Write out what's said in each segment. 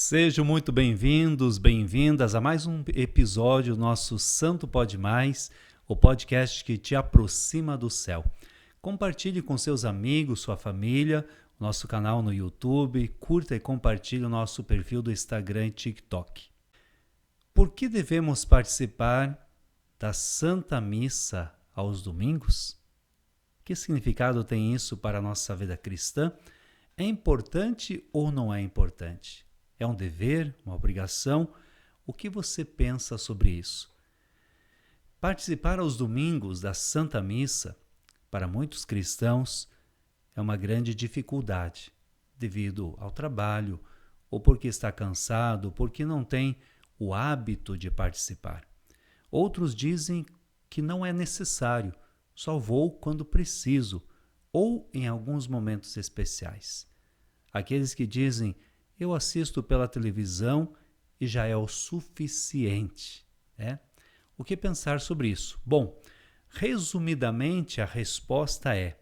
Sejam muito bem-vindos, bem-vindas a mais um episódio do nosso Santo Pode Mais, o podcast que te aproxima do céu. Compartilhe com seus amigos, sua família, o nosso canal no YouTube, curta e compartilhe o nosso perfil do Instagram e TikTok. Por que devemos participar da Santa Missa aos domingos? Que significado tem isso para a nossa vida cristã? É importante ou não é importante? É um dever, uma obrigação? O que você pensa sobre isso? Participar aos domingos da Santa Missa, para muitos cristãos, é uma grande dificuldade, devido ao trabalho, ou porque está cansado, ou porque não tem o hábito de participar. Outros dizem que não é necessário, só vou quando preciso, ou em alguns momentos especiais. Aqueles que dizem, eu assisto pela televisão e já é o suficiente, né? O que pensar sobre isso? Bom, resumidamente a resposta é,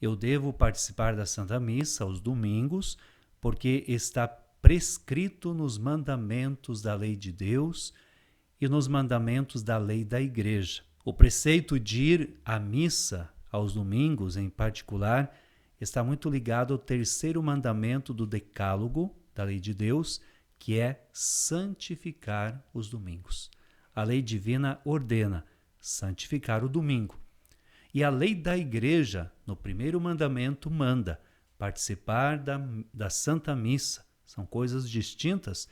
eu devo participar da Santa Missa aos domingos porque está prescrito nos mandamentos da lei de Deus e nos mandamentos da lei da Igreja. O preceito de ir à missa aos domingos, em particular, está muito ligado ao terceiro mandamento do Decálogo, da lei de Deus, que é santificar os domingos. A lei divina ordena santificar o domingo. E a lei da Igreja, no primeiro mandamento, manda participar da Santa Missa. São coisas distintas,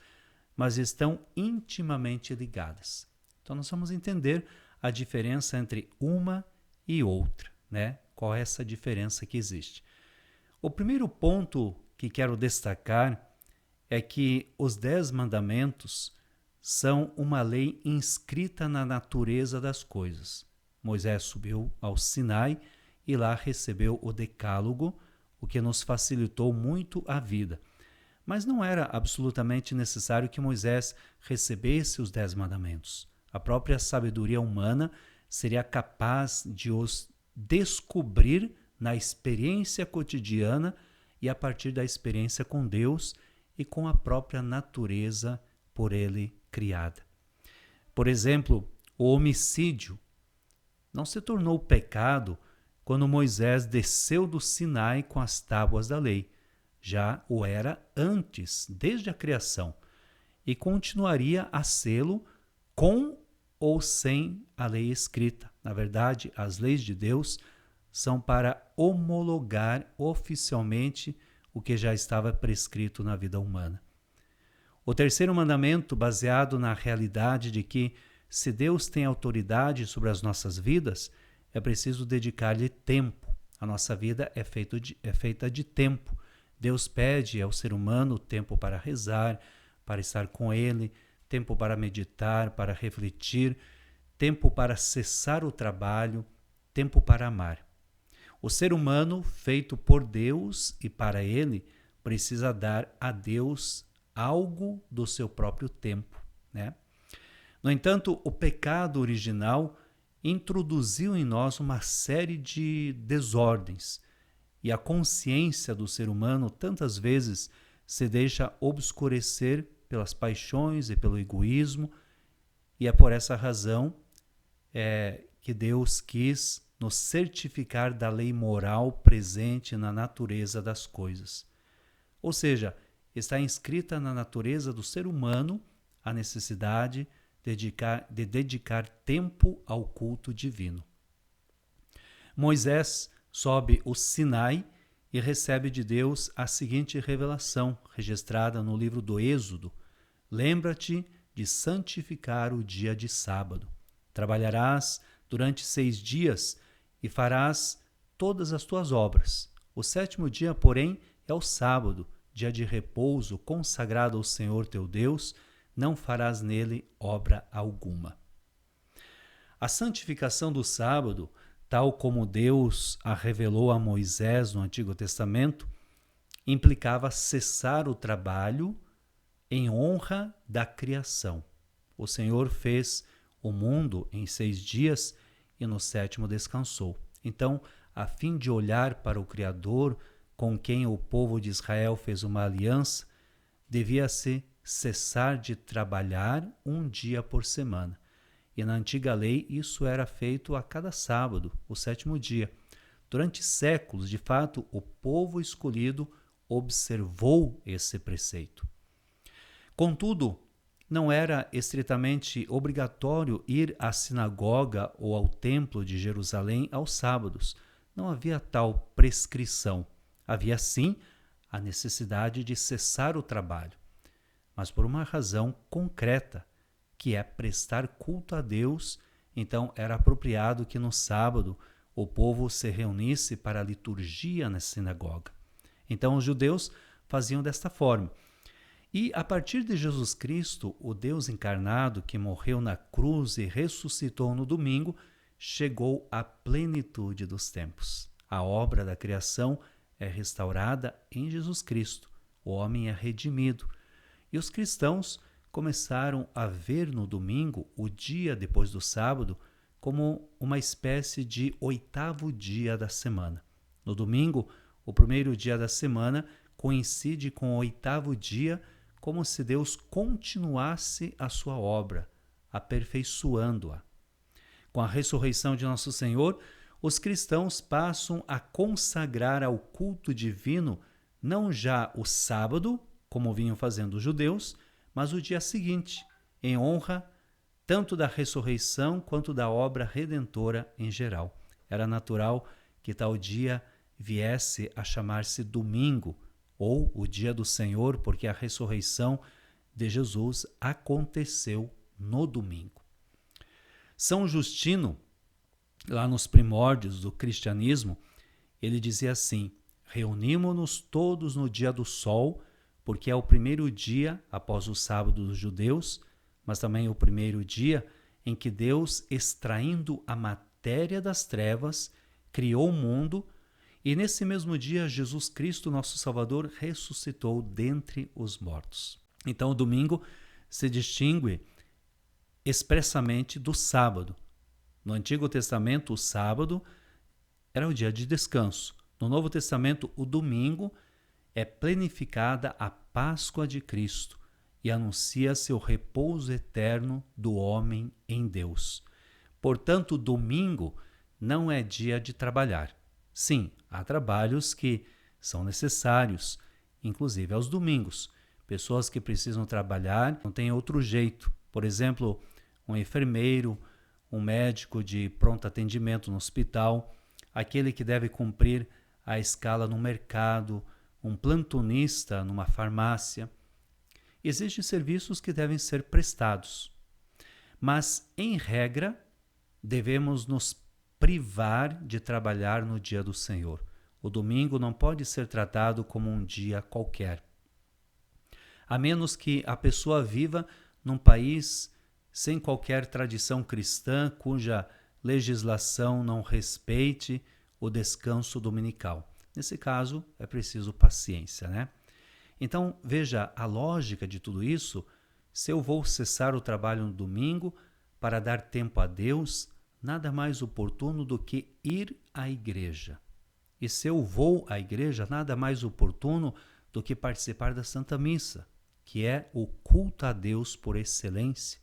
mas estão intimamente ligadas. Então nós vamos entender a diferença entre uma e outra, né? Qual é essa diferença que existe? O primeiro ponto que quero destacar é que os 10 mandamentos são uma lei inscrita na natureza das coisas. Moisés subiu ao Sinai e lá recebeu o Decálogo, o que nos facilitou muito a vida. Mas não era absolutamente necessário que Moisés recebesse os 10 mandamentos. A própria sabedoria humana seria capaz de os descobrir na experiência cotidiana e a partir da experiência com Deus e com a própria natureza por ele criada. Por exemplo, o homicídio não se tornou pecado quando Moisés desceu do Sinai com as tábuas da lei. Já o era antes, desde a criação, e continuaria a sê-lo com ou sem a lei escrita. Na verdade, as leis de Deus são para homologar oficialmente o que já estava prescrito na vida humana. O terceiro mandamento, baseado na realidade de que, se Deus tem autoridade sobre as nossas vidas, é preciso dedicar-lhe tempo. A nossa vida é feita de tempo. Deus pede ao ser humano tempo para rezar, para estar com Ele, tempo para meditar, para refletir, tempo para cessar o trabalho, tempo para amar. O ser humano, feito por Deus e para Ele, precisa dar a Deus algo do seu próprio tempo, né? No entanto, o pecado original introduziu em nós uma série de desordens e a consciência do ser humano tantas vezes se deixa obscurecer pelas paixões e pelo egoísmo, e é por essa razão que Deus quis nos certificar da lei moral presente na natureza das coisas. Ou seja, está inscrita na natureza do ser humano a necessidade de dedicar tempo ao culto divino. Moisés sobe o Sinai e recebe de Deus a seguinte revelação, registrada no livro do Êxodo: lembra-te de santificar o dia de sábado. Trabalharás durante 6 dias e farás todas as tuas obras. O 7º dia, porém, é o sábado, dia de repouso consagrado ao Senhor teu Deus, não farás nele obra alguma. A santificação do sábado, tal como Deus a revelou a Moisés no Antigo Testamento, implicava cessar o trabalho em honra da criação. O Senhor fez o mundo em 6 dias e no 7º descansou. Então, a fim de olhar para o Criador, com quem o povo de Israel fez uma aliança, devia-se cessar de trabalhar um dia por semana. E na antiga lei isso era feito a cada sábado, o 7º dia. Durante séculos, de fato, o povo escolhido observou esse preceito. Contudo, não era estritamente obrigatório ir à sinagoga ou ao templo de Jerusalém aos sábados. Não havia tal prescrição. Havia sim a necessidade de cessar o trabalho, mas por uma razão concreta, que é prestar culto a Deus. Então era apropriado que no sábado o povo se reunisse para a liturgia na sinagoga. Então os judeus faziam desta forma. E a partir de Jesus Cristo, o Deus encarnado que morreu na cruz e ressuscitou no domingo, chegou à plenitude dos tempos. A obra da criação é restaurada em Jesus Cristo. O homem é redimido. E os cristãos começaram a ver no domingo, o dia depois do sábado, como uma espécie de 8º dia da semana. No domingo, o primeiro dia da semana coincide com o 8º dia, como se Deus continuasse a sua obra, aperfeiçoando-a. Com a ressurreição de Nosso Senhor, os cristãos passam a consagrar ao culto divino não já o sábado, como vinham fazendo os judeus, mas o dia seguinte, em honra tanto da ressurreição quanto da obra redentora em geral. Era natural que tal dia viesse a chamar-se domingo, ou o dia do Senhor, porque a ressurreição de Jesus aconteceu no domingo. São Justino, lá nos primórdios do cristianismo, ele dizia assim: reunimo-nos todos no dia do sol, porque é o primeiro dia após o sábado dos judeus, mas também o primeiro dia em que Deus, extraindo a matéria das trevas, criou o mundo, e nesse mesmo dia Jesus Cristo, nosso Salvador, ressuscitou dentre os mortos. Então o domingo se distingue expressamente do sábado. No Antigo Testamento, o sábado era o dia de descanso. No Novo Testamento, o domingo é planificada a Páscoa de Cristo e anuncia-se o repouso eterno do homem em Deus. Portanto, o domingo não é dia de trabalhar. Sim, há trabalhos que são necessários, inclusive aos domingos. Pessoas que precisam trabalhar não têm outro jeito. Por exemplo, um enfermeiro, um médico de pronto atendimento no hospital, aquele que deve cumprir a escala no mercado, um plantonista numa farmácia. Existem serviços que devem ser prestados, mas, em regra, devemos nos privar de trabalhar no dia do Senhor. O domingo não pode ser tratado como um dia qualquer. A menos que a pessoa viva num país sem qualquer tradição cristã, cuja legislação não respeite o descanso dominical. Nesse caso, é preciso paciência, né? Então, veja a lógica de tudo isso. Se eu vou cessar o trabalho no domingo para dar tempo a Deus, nada mais oportuno do que ir à igreja. E se eu vou à igreja, nada mais oportuno do que participar da Santa Missa, que é o culto a Deus por excelência.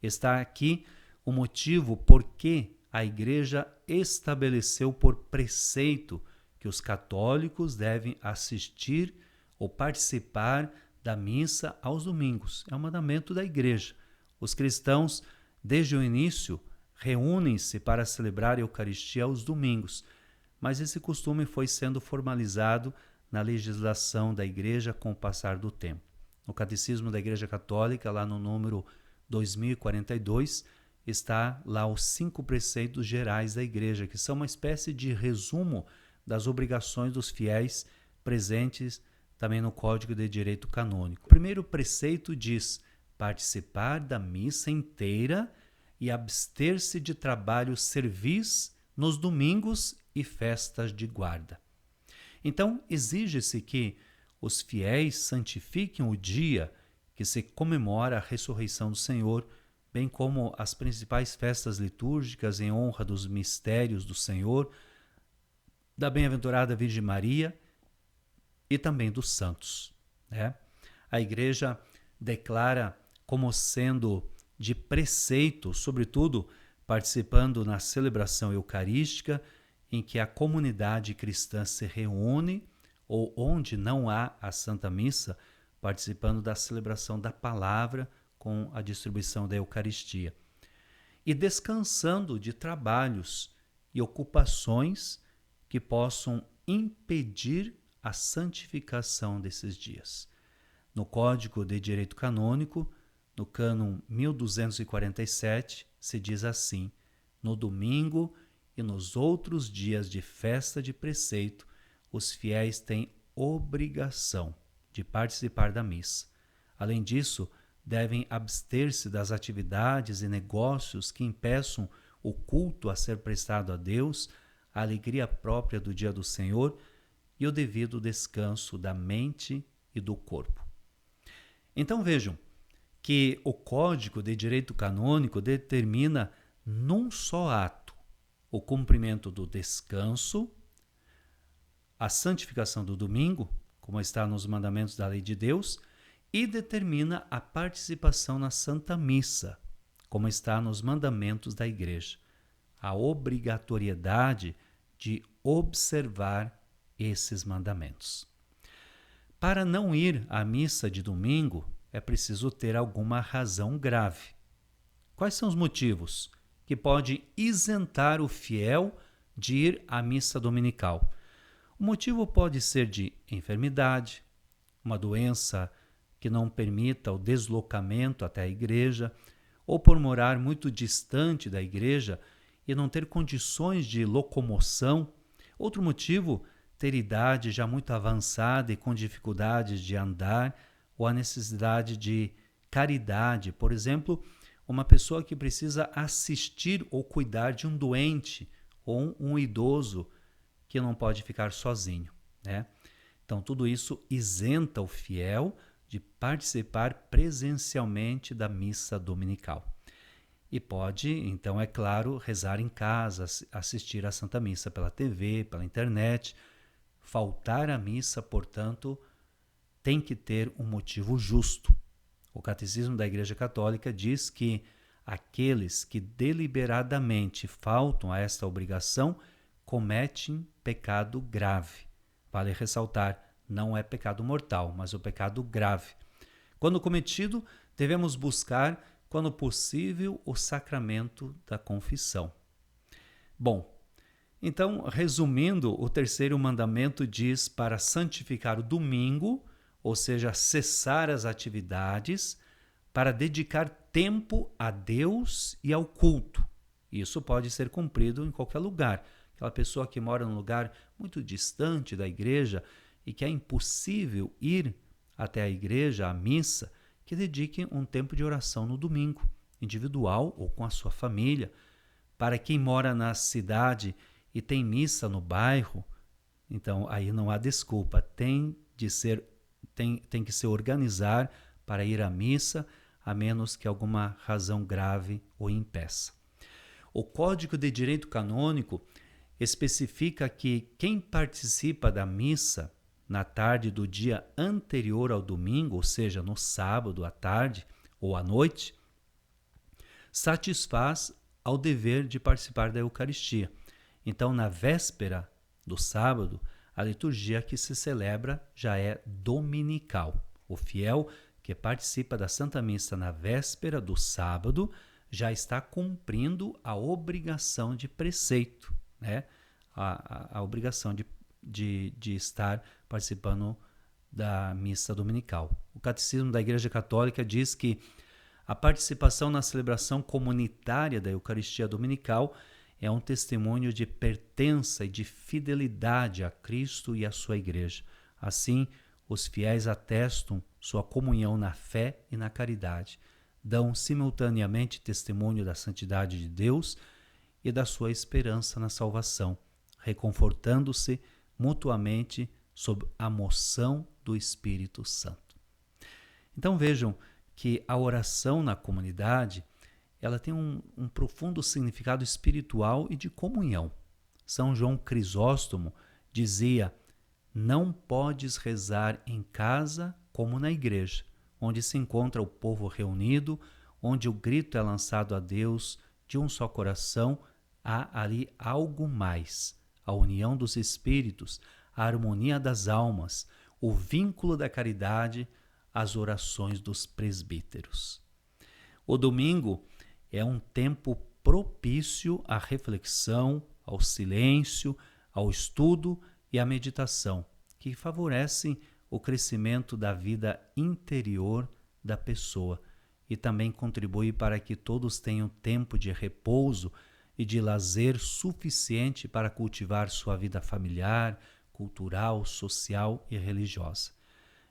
Está aqui o motivo por que a igreja estabeleceu por preceito que os católicos devem assistir ou participar da missa aos domingos. É um mandamento da igreja. Os cristãos, desde o início, reúnem-se para celebrar a Eucaristia aos domingos, mas esse costume foi sendo formalizado na legislação da igreja com o passar do tempo. No Catecismo da Igreja Católica, lá no número 2042, está lá os 5 preceitos gerais da igreja, que são uma espécie de resumo das obrigações dos fiéis presentes também no Código de Direito Canônico. O primeiro preceito diz: participar da missa inteira e abster-se de trabalho servis nos domingos e festas de guarda. Então, exige-se que os fiéis santifiquem o dia que se comemora a ressurreição do Senhor, bem como as principais festas litúrgicas em honra dos mistérios do Senhor, da bem-aventurada Virgem Maria e também dos santos, né? A igreja declara como sendo de preceito, sobretudo participando na celebração eucarística, em que a comunidade cristã se reúne, ou onde não há a Santa Missa, participando da celebração da palavra com a distribuição da Eucaristia. E descansando de trabalhos e ocupações que possam impedir a santificação desses dias. No Código de Direito Canônico, no cânon 1247, se diz assim: no domingo e nos outros dias de festa de preceito, os fiéis têm obrigação de participar da missa. Além disso, devem abster-se das atividades e negócios que impeçam o culto a ser prestado a Deus, a alegria própria do dia do Senhor e o devido descanso da mente e do corpo. Então vejam que o Código de Direito Canônico determina num só ato o cumprimento do descanso, a santificação do domingo, como está nos mandamentos da lei de Deus, e determina a participação na Santa Missa, como está nos mandamentos da Igreja, a obrigatoriedade de observar esses mandamentos. Para não ir à missa de domingo, é preciso ter alguma razão grave. Quais são os motivos que podem isentar o fiel de ir à missa dominical? O motivo pode ser de enfermidade, uma doença que não permita o deslocamento até a igreja, ou por morar muito distante da igreja e não ter condições de locomoção. Outro motivo, ter idade já muito avançada e com dificuldades de andar, ou a necessidade de caridade. Por exemplo, uma pessoa que precisa assistir ou cuidar de um doente ou um idoso que não pode ficar sozinho, né? Então, tudo isso isenta o fiel de participar presencialmente da missa dominical. E pode, então, é claro, rezar em casa, assistir à Santa Missa pela TV, pela internet. Faltar à missa, portanto, tem que ter um motivo justo. O Catecismo da Igreja Católica diz que aqueles que deliberadamente faltam a esta obrigação cometem pecado grave. Vale ressaltar, não é pecado mortal, mas o pecado grave. Quando cometido, devemos buscar, quando possível, o sacramento da confissão. Bom, então, resumindo, o terceiro mandamento diz para santificar o domingo, ou seja, cessar as atividades, para dedicar tempo a Deus e ao culto. Isso pode ser cumprido em qualquer lugar. Aquela pessoa que mora num lugar muito distante da igreja e que é impossível ir até a igreja, à missa, que dedique um tempo de oração no domingo, individual ou com a sua família. Para quem mora na cidade e tem missa no bairro, então aí não há desculpa, tem que se organizar para ir à missa, a menos que alguma razão grave o impeça. O Código de Direito Canônico especifica que quem participa da missa na tarde do dia anterior ao domingo, ou seja, no sábado à tarde ou à noite, satisfaz ao dever de participar da Eucaristia. Então, na véspera do sábado, a liturgia que se celebra já é dominical. O fiel que participa da Santa Missa na véspera do sábado já está cumprindo a obrigação de preceito, né? A obrigação de estar participando da missa dominical. O Catecismo da Igreja Católica diz que a participação na celebração comunitária da Eucaristia Dominical é um testemunho de pertença e de fidelidade a Cristo e à sua Igreja. Assim, os fiéis atestam sua comunhão na fé e na caridade, dão simultaneamente testemunho da santidade de Deus e da sua esperança na salvação, reconfortando-se mutuamente sob a moção do Espírito Santo. Então vejam que a oração na comunidade ela tem um profundo significado espiritual e de comunhão. São João Crisóstomo dizia: não podes rezar em casa como na igreja. onde se encontra o povo reunido, onde o grito é lançado a Deus de um só coração, há ali algo mais: a união dos espíritos, a harmonia das almas, o vínculo da caridade, as orações dos presbíteros. O domingo é um tempo propício à reflexão, ao silêncio, ao estudo e à meditação, que favorecem o crescimento da vida interior da pessoa e também contribui para que todos tenham tempo de repouso e de lazer suficiente para cultivar sua vida familiar, cultural, social e religiosa.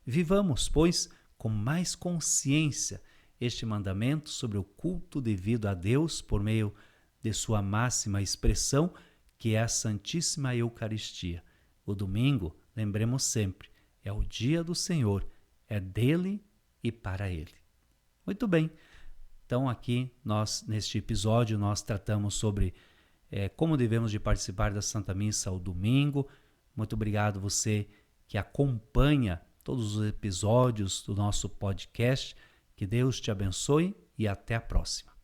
Vivamos, pois, com mais consciência este mandamento sobre o culto devido a Deus por meio de sua máxima expressão, que é a Santíssima Eucaristia. O domingo, lembremos sempre, é o dia do Senhor, é dele e para ele. Muito bem, então aqui neste episódio nós tratamos sobre como devemos de participar da Santa Missa ao domingo. Muito obrigado você que acompanha todos os episódios do nosso podcast. Que Deus te abençoe e até a próxima.